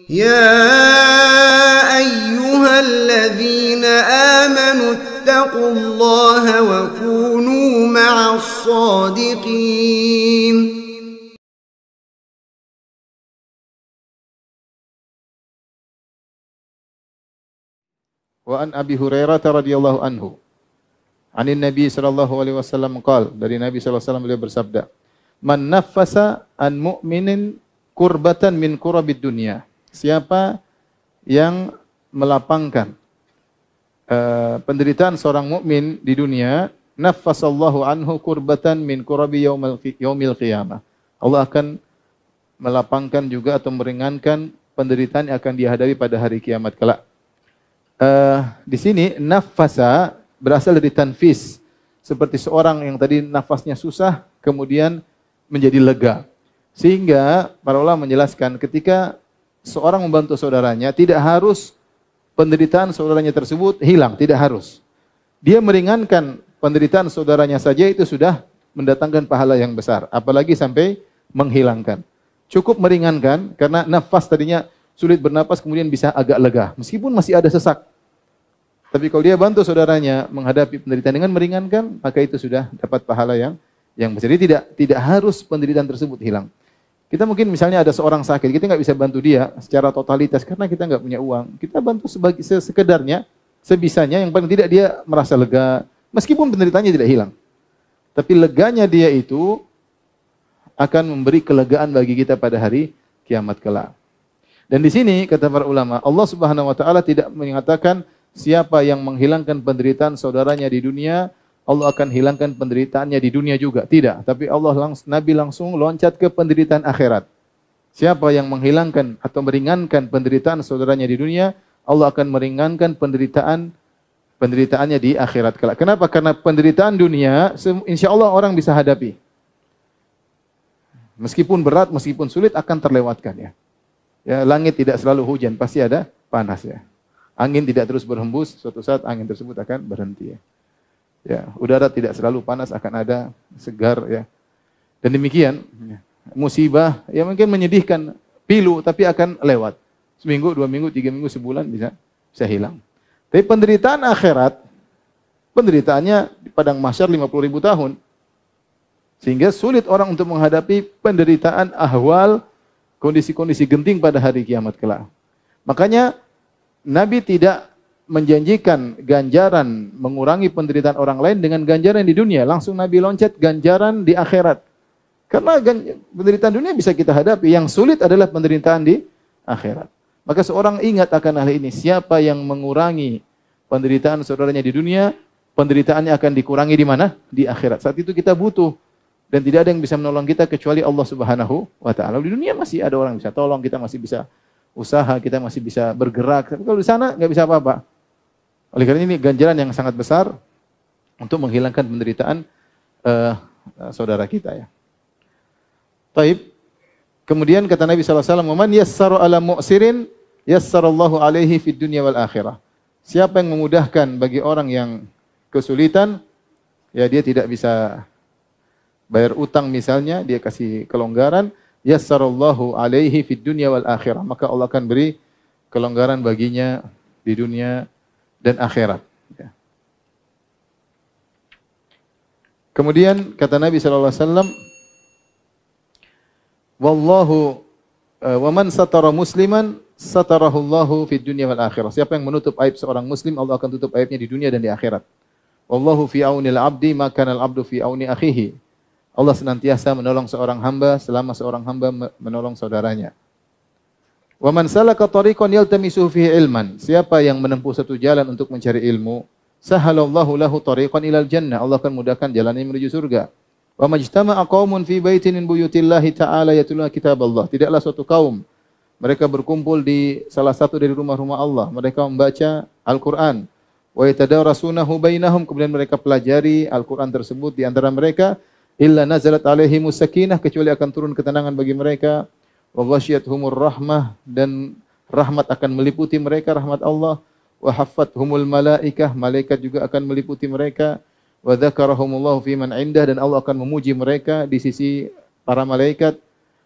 يا أيها الذين آمنوا اتقوا الله وكونوا مع الصادقين. Wa an Abi Hurairah radhiyallahu anhu. Anin Nabi sallallahu alaihi wasallam qaal, dari Nabi sallallahu alaihi wasallam beliau bersabda, "Man naffasa an mu'minin kurbatan min kurabid dunya." Siapa yang melapangkan penderitaan seorang mukmin di dunia, naffasallahu anhu kurbatan min kurabi yaumil qiyamah. Allah akan melapangkan juga atau meringankan penderitaan yang akan dihadapi pada hari kiamat kelak. Di sini nafasa berasal dari tanfis, seperti seorang yang tadi nafasnya susah kemudian menjadi lega. Sehingga para ulama menjelaskan ketika seorang membantu saudaranya tidak harus penderitaan saudaranya tersebut hilang, tidak harus. Dia meringankan penderitaan saudaranya saja itu sudah mendatangkan pahala yang besar, apalagi sampai menghilangkan. Cukup meringankan karena nafas tadinya sulit bernapas kemudian bisa agak lega meskipun masih ada sesak. Tapi kalau dia bantu saudaranya menghadapi penderitaan dengan meringankan, maka itu sudah dapat pahala yang besar. Jadi tidak harus penderitaan tersebut hilang. Kita mungkin misalnya ada seorang sakit, kita nggak bisa bantu dia secara totalitas karena kita nggak punya uang. Kita bantu sekedarnya, sebisanya, yang paling tidak dia merasa lega, meskipun penderitaannya tidak hilang. Tapi leganya dia itu akan memberi kelegaan bagi kita pada hari kiamat kelak. Dan di sini kata para ulama, Allah Subhanahu wa taala tidak mengatakan siapa yang menghilangkan penderitaan saudaranya di dunia, Allah akan hilangkan penderitaannya di dunia juga. Tidak, tapi Nabi langsung loncat ke penderitaan akhirat. Siapa yang menghilangkan atau meringankan penderitaan saudaranya di dunia, Allah akan meringankan penderitaannya di akhirat kelak. Kenapa? Karena penderitaan dunia insya Allah orang bisa hadapi. Meskipun berat, meskipun sulit akan terlewatkan ya. Ya, langit tidak selalu hujan, pasti ada panas ya. Angin tidak terus berhembus, suatu saat angin tersebut akan berhenti ya. Ya, udara tidak selalu panas, akan ada segar ya. Dan demikian musibah yang mungkin menyedihkan, pilu tapi akan lewat. Seminggu, 2 minggu, 3 minggu, sebulan bisa hilang. Tapi penderitaan akhirat, penderitaannya di padang mahsyar 50.000 tahun. Sehingga sulit orang untuk menghadapi penderitaan ahwal, kondisi-kondisi genting pada hari kiamat kelak. Makanya Nabi tidak menjanjikan ganjaran mengurangi penderitaan orang lain dengan ganjaran di dunia. Langsung Nabi loncat ganjaran di akhirat. Karena penderitaan dunia bisa kita hadapi. Yang sulit adalah penderitaan di akhirat. Maka seorang ingat akan hal ini. Siapa yang mengurangi penderitaan saudaranya di dunia, penderitaannya akan dikurangi di mana? Di akhirat. Saat itu kita butuh. Dan tidak ada yang bisa menolong kita kecuali Allah Subhanahu wa taala. Di dunia masih ada orang yang bisa tolong, kita masih bisa usaha, kita masih bisa bergerak. Tapi kalau di sana nggak bisa apa-apa. Oleh karena ini ganjaran yang sangat besar untuk menghilangkan penderitaan saudara kita ya. Taib. Kemudian kata Nabi SAW, "Man yassara ala mu'sirin, yassarallahu alaihi fid dunya wal akhirah." Siapa yang memudahkan bagi orang yang kesulitan, ya dia tidak bisa bayar utang misalnya, dia kasih kelonggaran, yassarallahu alaihi fid dunya wal akhirah. Maka Allah akan beri kelonggaran baginya di dunia dan akhirat. Kemudian kata Nabi SAW, "Wallahu wa man satara musliman satarahullahu fid dunya wal akhirah." Siapa yang menutup aib seorang muslim, Allah akan tutup aibnya di dunia dan di akhirat. "Wallahu fi aunil abdi ma kana al abdu fi auni akhihi." Allah senantiasa menolong seorang hamba selama seorang hamba menolong saudaranya. Wa man salaka tariqan yaltamisu fihi ilman. Siapa yang menempuh satu jalan untuk mencari ilmu, sahalallahu lahu tariqan ilal jannah. Allah akan mudahkan jalannya menuju surga. Wa majtama'a qaumun fi baitin min buyutillahi ta'ala yatluna kitaballah. Tidaklah suatu kaum mereka berkumpul di salah satu dari rumah-rumah Allah, mereka membaca Al-Qur'an. Wa yatadarasunahu bainahum, kemudian mereka pelajari Al-Qur'an tersebut di antara mereka, illa nazalat alaihimus sakinah, kecuali akan turun ketenangan bagi mereka. Wa ghasyiyatuhumur rahmah, dan rahmat akan meliputi mereka, rahmat Allah. Wa haffathumul malaikah, malaikat juga akan meliputi mereka. Wa dzakarahumullahu fi man indah, dan Allah akan memuji mereka di sisi para malaikat.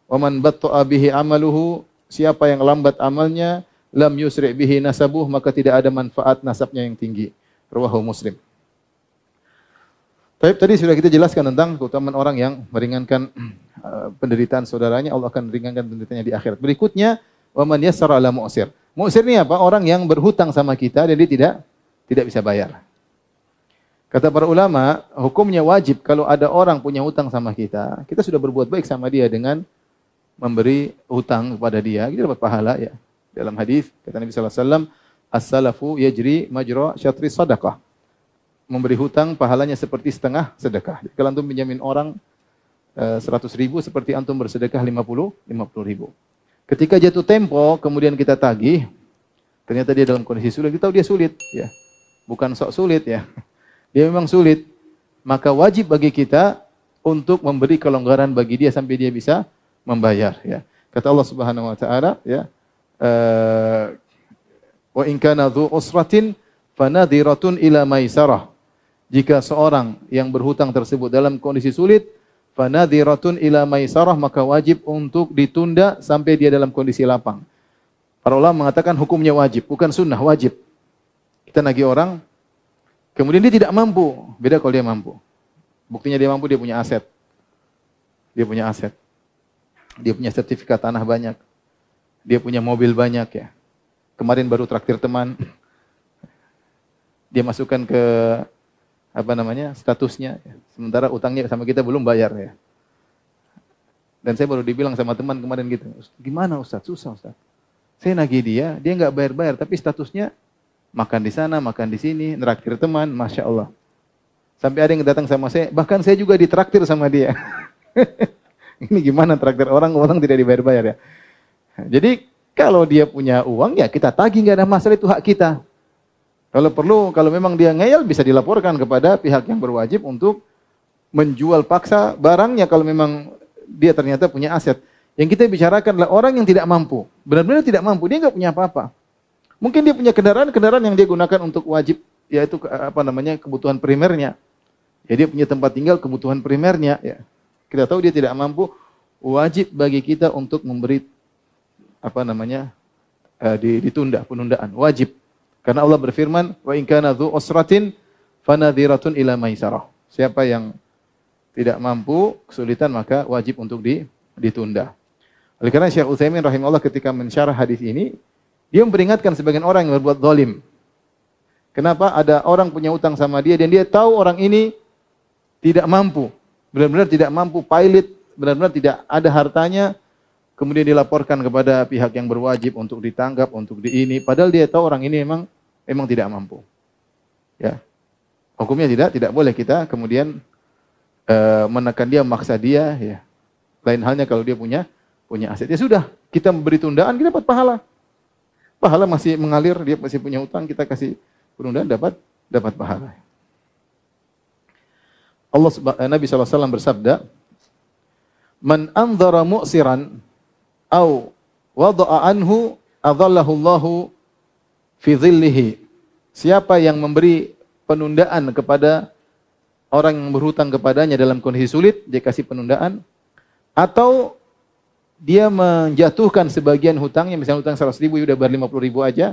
Wa man batta'a bihi amaluhu, Siapa yang lambat amalnya, lam yusri' bihi nasabuh, maka tidak ada manfaat nasabnya yang tinggi. Rawahu Muslim. Tadi sudah kita jelaskan tentang keutamaan orang yang meringankan penderitaan saudaranya, Allah akan ringankan penderitaannya di akhirat. Berikutnya, wa man yassara 'ala mu'sir. Mu'sir ini apa? Orang yang berhutang sama kita dan dia tidak bisa bayar. Kata para ulama, hukumnya wajib kalau ada orang punya hutang sama kita, kita sudah berbuat baik sama dia dengan memberi hutang kepada dia, kita dapat pahala ya. Dalam hadis kata Nabi sallallahu alaihi wasallam, as-salafu yajri majra syatri sadaqah. Memberi hutang pahalanya seperti setengah sedekah. Kalau antum pinjamin orang 100.000 seperti antum bersedekah 50.000. Ketika jatuh tempo kemudian kita tagih, ternyata dia dalam kondisi sulit, kita tahu dia sulit ya. Bukan sok sulit ya. Dia memang sulit, maka wajib bagi kita untuk memberi kelonggaran bagi dia sampai dia bisa membayar. Ya. Kata Allah Subhanahu Wa Taala, ya, wa in kana dzu usratin fanadhiratun ila maisarah. Jika seorang yang berhutang tersebut dalam kondisi sulit, fanadhiratun ila maisarah, maka wajib untuk ditunda sampai dia dalam kondisi lapang. Para ulama mengatakan hukumnya wajib, bukan sunnah, wajib. Kita nagih orang, kemudian dia tidak mampu. Beda kalau dia mampu. Buktinya dia mampu, dia punya aset. Dia punya aset. Dia punya sertifikat tanah banyak. Dia punya mobil banyak ya. Kemarin baru traktir teman. Dia masukkan ke statusnya. Sementara utangnya sama kita belum bayar ya. Dan saya baru dibilang sama teman kemarin gitu. Gimana Ustaz? Susah Ustaz. Saya nagih dia nggak bayar-bayar, tapi statusnya makan di sana, makan di sini, neraktir teman, Masya Allah. Sampai ada yang datang sama saya, bahkan saya juga ditraktir sama dia. Ini gimana traktir orang tidak dibayar-bayar ya. Jadi kalau dia punya uang ya kita tagih, nggak ada masalah, itu hak kita. Kalau perlu, kalau memang dia ngeyel bisa dilaporkan kepada pihak yang berwajib untuk menjual paksa barangnya kalau memang dia ternyata punya aset. Yang kita bicarakan adalah orang yang tidak mampu, benar-benar tidak mampu, dia nggak punya apa-apa. Mungkin dia punya kendaraan yang dia gunakan untuk wajib, yaitu kebutuhan primernya. Ya, dia punya tempat tinggal, kebutuhan primernya. Ya. Kita tahu dia tidak mampu, wajib bagi kita untuk memberi ditunda, penundaan, wajib. Karena Allah berfirman, wa in kana dzu usratin fanadhiratun ila maisarah. Siapa yang tidak mampu, kesulitan, maka wajib untuk ditunda. Oleh karena Syekh Utsaimin rahimahullah ketika mensyarah hadis ini, dia memperingatkan sebagian orang yang berbuat zalim. Kenapa? Ada orang punya utang sama dia dan dia tahu orang ini tidak mampu. Benar-benar tidak mampu, pailit, benar-benar tidak ada hartanya. Kemudian dilaporkan kepada pihak yang berwajib untuk ditangkap, untuk padahal dia tahu orang ini memang tidak mampu. Ya. Hukumnya tidak boleh kita kemudian menekan dia, memaksa dia, ya. Lain halnya kalau dia punya aset. Ya sudah, kita memberi tundaan, kita dapat pahala. Pahala masih mengalir, dia masih punya utang, kita kasih penundaan, dapat pahala. Nabi SAW bersabda, man anzara mu'siran au wada'a anhu adhallahu Allahu fi dhillihi. Siapa yang memberi penundaan kepada orang yang berhutang kepadanya dalam kondisi sulit, dia kasih penundaan, atau dia menjatuhkan sebagian hutangnya, misalnya hutang 100.000, sudah bayar 50.000 aja,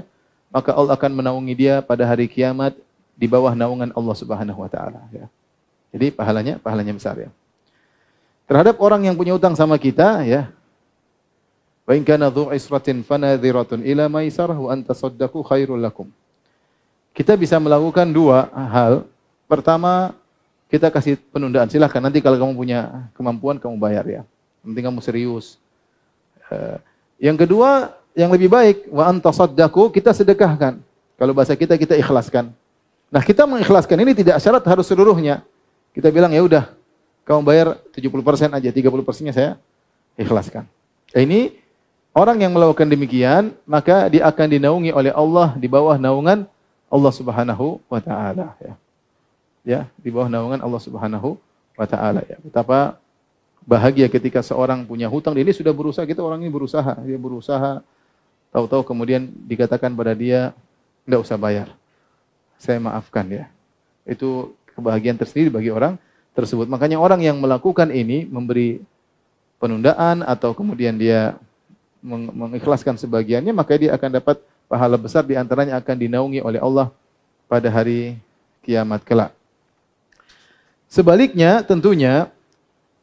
maka Allah akan menaungi dia pada hari kiamat di bawah naungan Allah Subhanahu wa taala, ya. Jadi pahalanya besar ya. Terhadap orang yang punya hutang sama kita, ya. Wa in kana dzu isratin fanadhiratun ila maisarah wa an tasaddaqu khairul lakum. Kita bisa melakukan dua hal. Pertama, kita kasih penundaan. Silahkan nanti kalau kamu punya kemampuan kamu bayar ya. Penting kamu serius. Yang kedua, yang lebih baik, wa anta saddaqu, kita sedekahkan. Kalau bahasa kita ikhlaskan. Nah, kita mengikhlaskan ini tidak syarat harus seluruhnya. Kita bilang ya udah, kamu bayar 70% aja, 30%-nya saya ikhlaskan. Ini orang yang melakukan demikian, maka dia akan dinaungi oleh Allah di bawah naungan Allah Subhanahu wa taala ya. Ya, di bawah naungan Allah Subhanahu wa taala ya. Betapa bahagia ketika seorang punya hutang, ini sudah berusaha, kita orang ini dia berusaha, tahu-tahu kemudian dikatakan pada dia, enggak usah bayar, saya maafkan ya. Itu kebahagiaan tersendiri bagi orang tersebut. Makanya orang yang melakukan ini, memberi penundaan atau kemudian dia mengikhlaskan sebagiannya, maka dia akan dapat pahala besar, di antaranya akan dinaungi oleh Allah pada hari kiamat kelak. Sebaliknya tentunya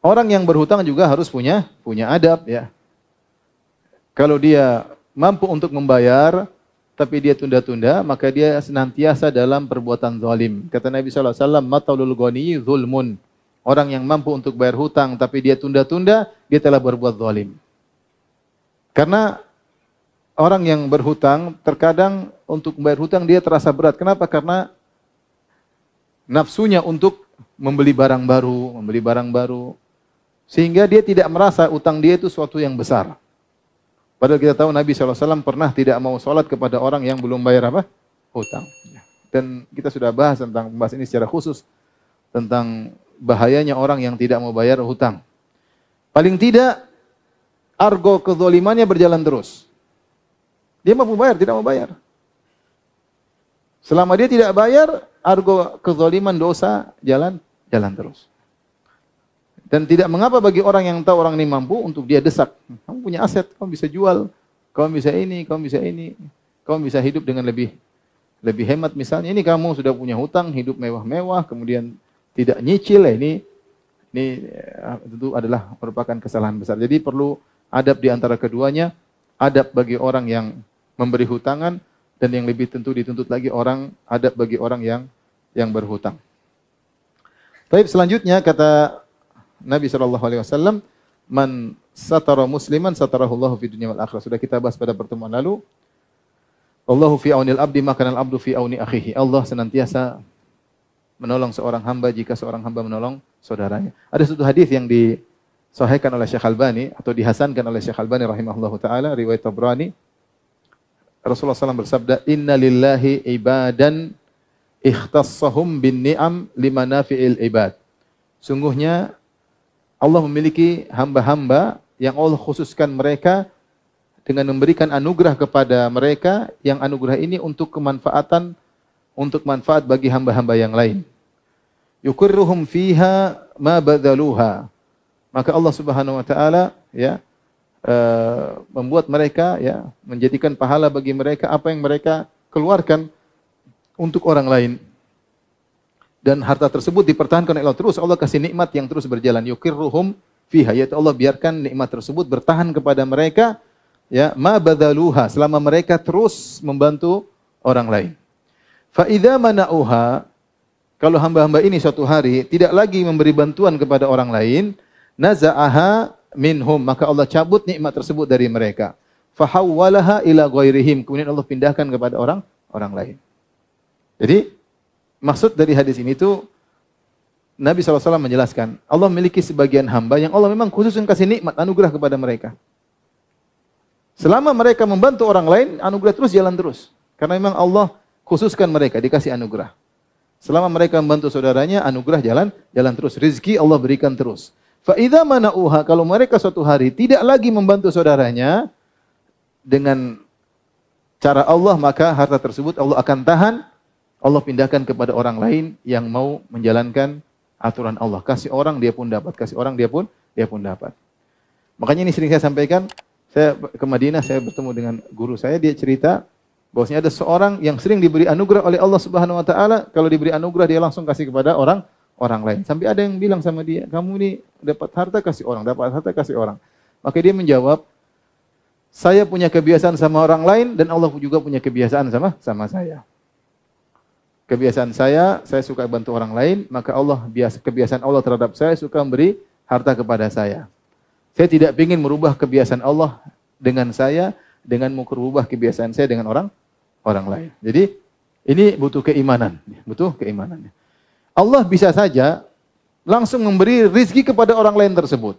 orang yang berhutang juga harus punya adab ya. Kalau dia mampu untuk membayar tapi dia tunda-tunda, maka dia senantiasa dalam perbuatan zalim. Kata Nabi sallallahu alaihi wasallam, "Matalul ghani zulmun." Orang yang mampu untuk bayar hutang tapi dia tunda-tunda, dia telah berbuat zalim. Karena orang yang berhutang terkadang untuk membayar hutang dia terasa berat. Kenapa? Karena nafsunya untuk membeli barang baru, sehingga dia tidak merasa utang dia itu suatu yang besar. Padahal kita tahu Nabi SAW pernah tidak mau sholat kepada orang yang belum bayar apa? Hutang. Dan kita sudah bahas tentang ini secara khusus, tentang bahayanya orang yang tidak mau bayar hutang. Paling tidak, argo kezalimannya berjalan terus. Dia mampu bayar, tidak mau bayar. Selama dia tidak bayar, argo kezaliman dosa jalan terus. Dan tidak mengapa bagi orang yang tahu orang ini mampu untuk dia desak. Kamu punya aset, kamu bisa jual, kamu bisa ini, kamu bisa hidup dengan lebih hemat misalnya. Ini kamu sudah punya hutang, hidup mewah-mewah, kemudian tidak nyicil, ini tentu adalah merupakan kesalahan besar. Jadi perlu adab di antara keduanya, adab bagi orang yang memberi hutangan, dan yang lebih tentu dituntut lagi adab bagi orang yang berhutang. Baik, selanjutnya kata Nabi SAW, man satara musliman satarahullahu fid dunya wal akhirah. Sudah kita bahas pada pertemuan lalu. Allahu fi aunil abdi maka al-abdu fi auni akhihi. Allah senantiasa menolong seorang hamba jika seorang hamba menolong saudaranya. Ada satu hadis yang disahihkan oleh Syekh Albani atau dihasankan oleh Syekh Albani rahimahullahu taala, riwayat Tabrani. Rasulullah SAW bersabda, "Inna lillahi ibadan ikhtassahum bin ni'am limanafi'il ibad." Sungguhnya Allah memiliki hamba-hamba yang Allah khususkan mereka dengan memberikan anugerah kepada mereka, yang anugerah ini untuk manfaat bagi hamba-hamba yang lain. Yuqirruhum fiha ma badzaluha. Maka Allah Subhanahu wa taala membuat mereka menjadikan pahala bagi mereka apa yang mereka keluarkan untuk orang lain. Dan harta tersebut dipertahankan oleh Allah terus. Allah kasih nikmat yang terus berjalan. Yuqirruhum fiha, yaitu Allah biarkan nikmat tersebut bertahan kepada mereka, ma badzaluha, selama mereka terus membantu orang lain. Fa idza mana'uha, kalau hamba-hamba ini suatu hari tidak lagi memberi bantuan kepada orang lain, naza'aha minhum, maka Allah cabut nikmat tersebut dari mereka. Fa hawwalaha ila ghairihim, kemudian Allah pindahkan kepada orang lain. Jadi maksud dari hadis ini itu Nabi SAW menjelaskan, Allah memiliki sebagian hamba yang Allah memang khususkan kasih nikmat, anugerah kepada mereka. Selama mereka membantu orang lain, anugerah terus jalan terus. Karena memang Allah khususkan mereka, dikasih anugerah. Selama mereka membantu saudaranya, anugerah jalan terus. Rizki Allah berikan terus. Fa idza mana'uha, kalau mereka suatu hari tidak lagi membantu saudaranya dengan cara Allah, maka harta tersebut Allah akan tahan. Allah pindahkan kepada orang lain yang mau menjalankan aturan Allah. Kasih orang dia pun dapat, kasih orang dia pun dapat. Makanya ini sering saya sampaikan, saya ke Madinah, saya bertemu dengan guru saya, dia cerita bahwasanya ada seorang yang sering diberi anugerah oleh Allah Subhanahu wa taala, kalau diberi anugerah dia langsung kasih kepada orang lain. Sampai ada yang bilang sama dia, "Kamu ini dapat harta kasih orang, dapat harta kasih orang." Maka dia menjawab, "Saya punya kebiasaan sama orang lain dan Allah juga punya kebiasaan sama saya. Kebiasaan saya suka bantu orang lain, maka kebiasaan Allah terhadap saya suka memberi harta kepada saya. Saya tidak ingin merubah kebiasaan Allah dengan saya, dengan merubah kebiasaan saya dengan orang lain." Jadi ini butuh keimanan. Allah bisa saja langsung memberi rizki kepada orang lain tersebut.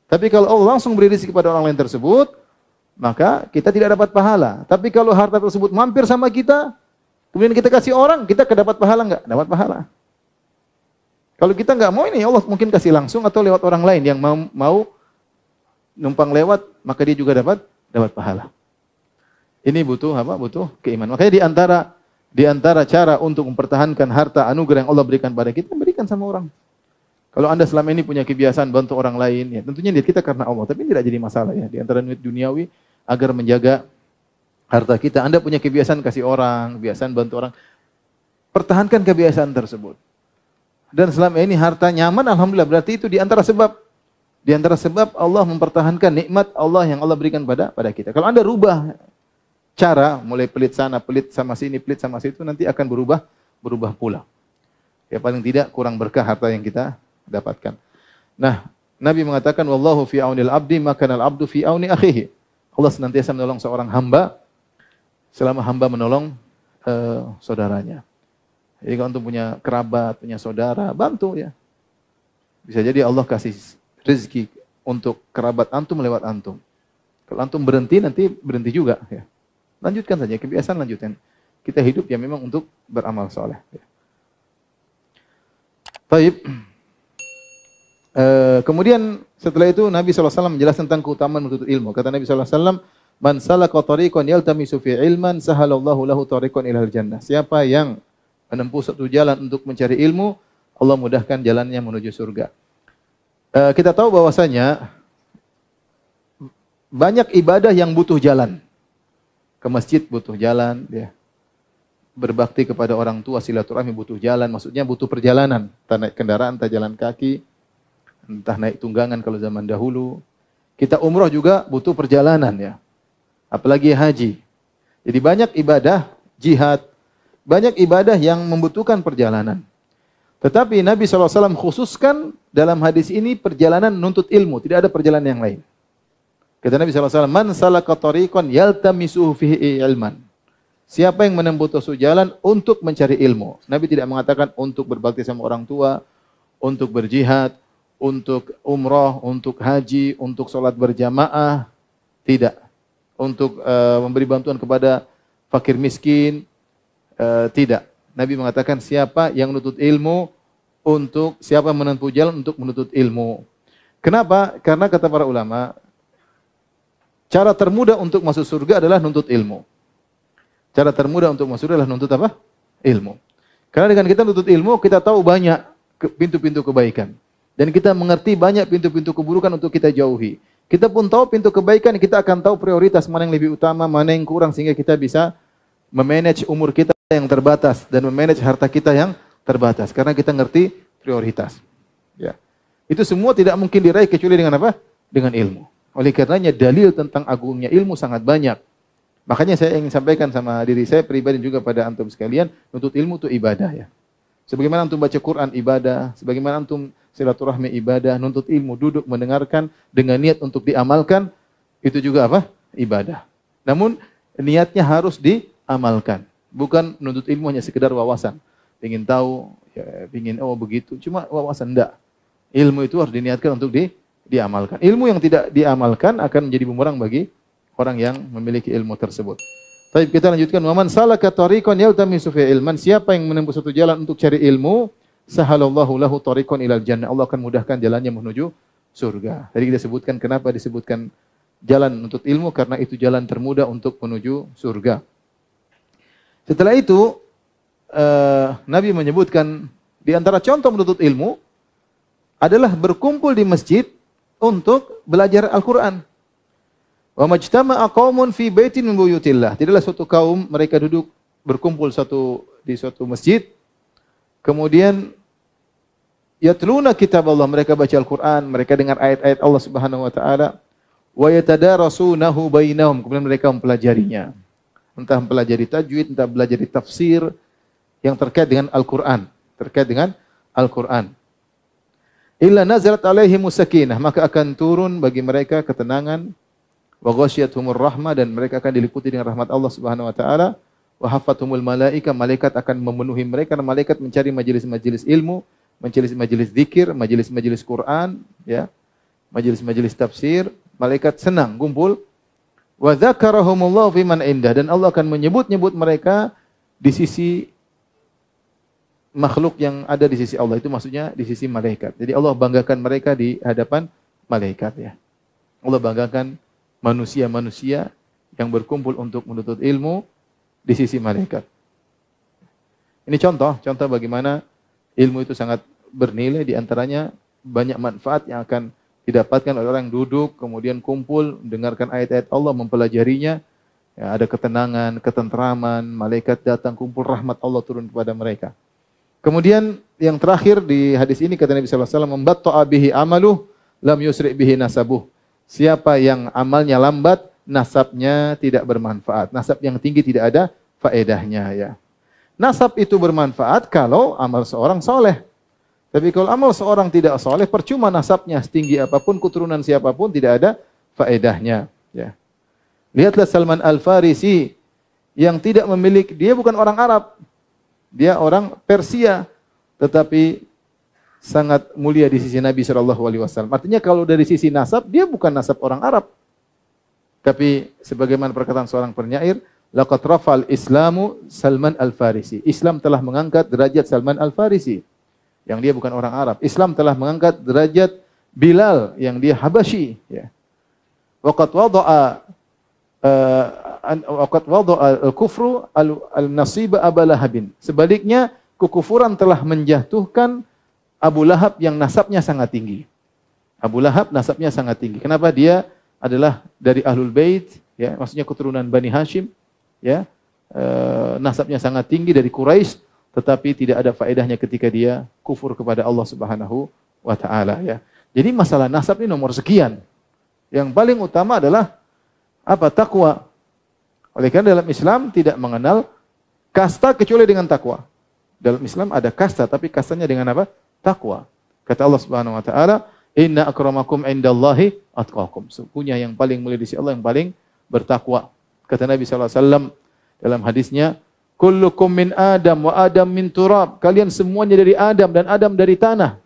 Tapi kalau Allah langsung beri rizki kepada orang lain tersebut, maka kita tidak dapat pahala. Tapi kalau harta tersebut mampir sama kita, kemudian kita kasih orang, kita dapat pahala enggak? Dapat pahala. Kalau kita enggak mau ini, Allah mungkin kasih langsung atau lewat orang lain yang mau numpang lewat, maka dia juga dapat pahala. Ini butuh apa? Butuh keimanan. Makanya di antara cara untuk mempertahankan harta anugerah yang Allah berikan pada kita, berikan sama orang. Kalau Anda selama ini punya kebiasaan bantu orang lain, ya tentunya niat kita karena Allah, tapi tidak jadi masalah ya. Di antara niat duniawi, agar menjaga harta kita. Anda punya kebiasaan kasih orang, kebiasaan bantu orang, pertahankan kebiasaan tersebut. Dan selama ini harta nyaman, alhamdulillah, berarti itu di antara sebab Allah mempertahankan nikmat Allah yang Allah berikan pada kita. Kalau Anda rubah cara, mulai pelit sana, pelit sama sini, pelit sama situ, nanti akan berubah pula. Ya paling tidak kurang berkah harta yang kita dapatkan. Nah, Nabi mengatakan wallahu fi aunil abdi maka al abdu fi auni akhihi. Allah senantiasa menolong seorang hamba selama hamba menolong saudaranya. Jadi kalau antum punya kerabat, punya saudara, bantu ya. Bisa jadi Allah kasih rezeki untuk kerabat antum lewat antum. Kalau antum berhenti, nanti berhenti juga. Ya. Lanjutkan saja, kebiasaan lanjutkan. Kita hidup ya memang untuk beramal soleh. Ya. Baik. Kemudian setelah itu Nabi SAW menjelaskan tentang keutamaan menuntut ilmu. Kata Nabi SAW, man salaka tariqan yaltamisu fi ilman sahalallahu lahu tariqan ilal jannah. Siapa yang menempuh satu jalan untuk mencari ilmu, Allah mudahkan jalannya menuju surga. Kita tahu bahwasanya banyak ibadah yang butuh jalan. Ke masjid butuh jalan, ya. Berbakti kepada orang tua, silaturahmi butuh jalan, maksudnya butuh perjalanan. Entah naik kendaraan, entah jalan kaki, entah naik tunggangan kalau zaman dahulu. Kita umroh juga butuh perjalanan ya. Apalagi haji. Jadi banyak ibadah, jihad, banyak ibadah yang membutuhkan perjalanan. Tetapi Nabi SAW khususkan dalam hadis ini perjalanan menuntut ilmu. Tidak ada perjalanan yang lain. Kata Nabi SAW, man salaka tariqan yaltamisuhu fihi ilman. Siapa yang menempuh suatu jalan untuk mencari ilmu. Nabi tidak mengatakan untuk berbakti sama orang tua, untuk berjihad, untuk umrah, untuk haji, untuk sholat berjamaah. Tidak. Untuk memberi bantuan kepada fakir miskin. Tidak. Nabi mengatakan siapa yang menuntut ilmu siapa menempuh jalan untuk menuntut ilmu. Kenapa? Karena kata para ulama, cara termudah untuk masuk surga adalah nuntut ilmu. Cara termudah untuk masuk surga adalah nuntut apa? Ilmu. Karena dengan kita nuntut ilmu, kita tahu banyak pintu-pintu kebaikan. Dan kita mengerti banyak pintu-pintu keburukan untuk kita jauhi. Kita pun tahu pintu kebaikan, kita akan tahu prioritas mana yang lebih utama, mana yang kurang, sehingga kita bisa memanage umur kita yang terbatas dan memanage harta kita yang terbatas karena kita ngerti prioritas. Ya. Itu semua tidak mungkin diraih kecuali dengan apa? Dengan ilmu. Oleh karenanya dalil tentang agungnya ilmu sangat banyak. Makanya saya ingin sampaikan sama diri saya pribadi juga pada antum sekalian, nuntut ilmu itu ibadah ya. Sebagaimana antum baca Quran ibadah, sebagaimana antum silaturahmi ibadah, nuntut ilmu, duduk mendengarkan dengan niat untuk diamalkan, itu juga apa? Ibadah. Namun niatnya harus diamalkan. Bukan nuntut ilmu hanya sekedar wawasan. Ingin tahu, ya, ingin oh begitu, cuma wawasan enggak. Ilmu itu harus diniatkan untuk diamalkan. Ilmu yang tidak diamalkan akan menjadi bumerang bagi orang yang memiliki ilmu tersebut. Baik, kita lanjutkan. Wa man salaka tariqan yaltamisu fi ilman. Siapa yang menempuh satu jalan untuk cari ilmu, sahalallahu lahu tariqan ilal jannah. Allah akan mudahkan jalannya menuju surga. Tadi kita sebutkan kenapa disebutkan jalan untuk ilmu, karena itu jalan termudah untuk menuju surga. Setelah itu, Nabi menyebutkan di antara contoh menuntut ilmu adalah berkumpul di masjid untuk belajar Al-Quran. Wa majtama'a qaumun fi baitin min buyutillah. Tidaklah suatu kaum mereka duduk berkumpul di suatu masjid, kemudian yatluna kitab Allah, mereka baca Al-Quran, mereka dengar ayat-ayat Allah Subhanahu wa taala, wa yatadarasunahu bainahum, kemudian mereka mempelajarinya. Entah mempelajari tajwid, entah belajar tafsir yang terkait dengan Al-Quran. Illa nazalat alaihimus sakinah, maka akan turun bagi mereka ketenangan, wa ghasyiyatuhumur rahmah, dan mereka akan diliputi dengan rahmat Allah Subhanahu wa taala, wa hafathumul malaika, malaikat akan memenuhi mereka, dan malaikat mencari majelis-majelis ilmu, majelis-majelis zikir, majelis-majelis Quran, ya, majelis-majelis tafsir, malaikat senang kumpul. Wa dzakarahumullahu fiman indah, dan Allah akan menyebut-nyebut mereka di sisi makhluk yang ada di sisi Allah, itu maksudnya di sisi malaikat. Jadi Allah banggakan mereka di hadapan malaikat ya. Allah banggakan manusia-manusia yang berkumpul untuk menuntut ilmu di sisi malaikat. Ini contoh bagaimana ilmu itu sangat bernilai, di antaranya banyak manfaat yang akan didapatkan oleh orang yang duduk, kemudian kumpul, mendengarkan ayat-ayat Allah, mempelajarinya. Ya, ada ketenangan, ketentraman, malaikat datang, kumpul, rahmat Allah turun kepada mereka. Kemudian yang terakhir di hadis ini kata Nabi sallallahu alaihi wasallam, "Membatta'a bihi amaluh, lam yusri' bihi nasabuh." Siapa yang amalnya lambat, nasabnya tidak bermanfaat. Nasab yang tinggi tidak ada faedahnya ya. Nasab itu bermanfaat kalau amal seorang soleh. Tapi kalau amal seorang tidak soleh, percuma nasabnya setinggi apapun, keturunan siapapun tidak ada faedahnya. Ya. Lihatlah Salman Al-Farisi yang tidak memiliki, dia bukan orang Arab, dia orang Persia, tetapi sangat mulia di sisi Nabi SAW. Artinya kalau dari sisi nasab, dia bukan nasab orang Arab. Tapi sebagaimana perkataan seorang penyair, laqad rafa'al Islamu Salman Al-Farisi. Islam telah mengangkat derajat Salman Al-Farisi yang dia bukan orang Arab. Islam telah mengangkat derajat Bilal yang dia Habasyi ya. Waqad wada'a al-kufru al-nasiba Abu Lahabin. Sebaliknya kekufuran telah menjatuhkan Abu Lahab yang nasabnya sangat tinggi. Abu Lahab nasabnya sangat tinggi. Kenapa? Dia adalah dari Ahlul Bait ya, maksudnya keturunan Bani Hashim ya. Nasabnya sangat tinggi dari Quraisy, tetapi tidak ada faedahnya ketika dia kufur kepada Allah Subhanahu wa taala ya. Jadi masalah nasab ini nomor sekian. Yang paling utama adalah apa? Takwa. Oleh karena dalam Islam tidak mengenal kasta kecuali dengan takwa. Dalam Islam ada kasta, tapi kastanya dengan apa? Takwa. Kata Allah Subhanahu wa taala, "Inna akramakum indallahi atqakum." Sesungguhnya yang paling mulia di sisi Allah yang paling bertakwa. Kata Nabi sallallahu alaihi wasallam dalam hadisnya, "Kullukum min Adam wa Adam min turab." Kalian semuanya dari Adam dan Adam dari tanah.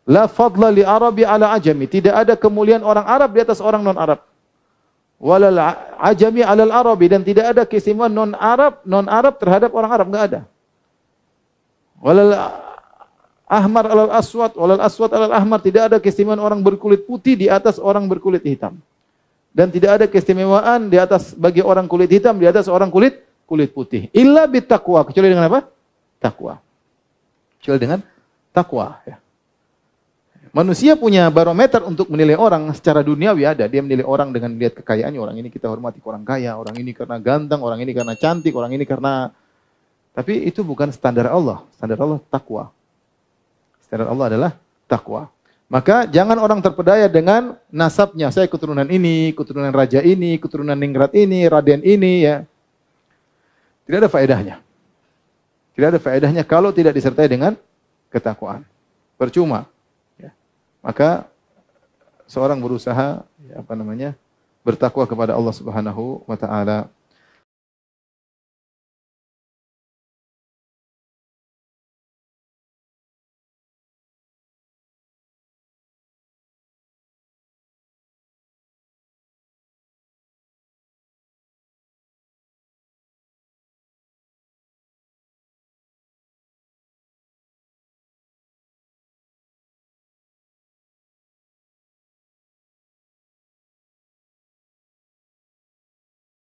La fadla li Arabi ala ajami. Tidak ada kemuliaan orang Arab di atas orang non-Arab. Walal ajami ala al-Arabi, dan tidak ada keistimewaan non-Arab terhadap orang Arab, enggak ada. Walal ahmar alal aswad, walal aswad alal ahmar, tidak ada keistimewaan orang berkulit putih di atas orang berkulit hitam. Dan tidak ada keistimewaan di atas bagi orang kulit hitam di atas orang kulit putih. Illa bittaqwa, kecuali dengan apa? Takwa. Kecuali dengan takwa ya. Manusia punya barometer untuk menilai orang secara duniawi ada. Dia menilai orang dengan melihat kekayaannya. Orang ini kita hormati orang kaya, orang ini karena ganteng, orang ini karena cantik, orang ini karena... Tapi itu bukan standar Allah. Standar Allah takwa. Standar Allah adalah takwa. Maka jangan orang terpedaya dengan nasabnya. Saya keturunan ini, keturunan raja ini, keturunan ningrat ini, raden ini ya. Tidak ada faedahnya. Tidak ada faedahnya kalau tidak disertai dengan ketakwaan. Percuma. Maka seorang berusaha bertakwa kepada Allah Subhanahu wa taala.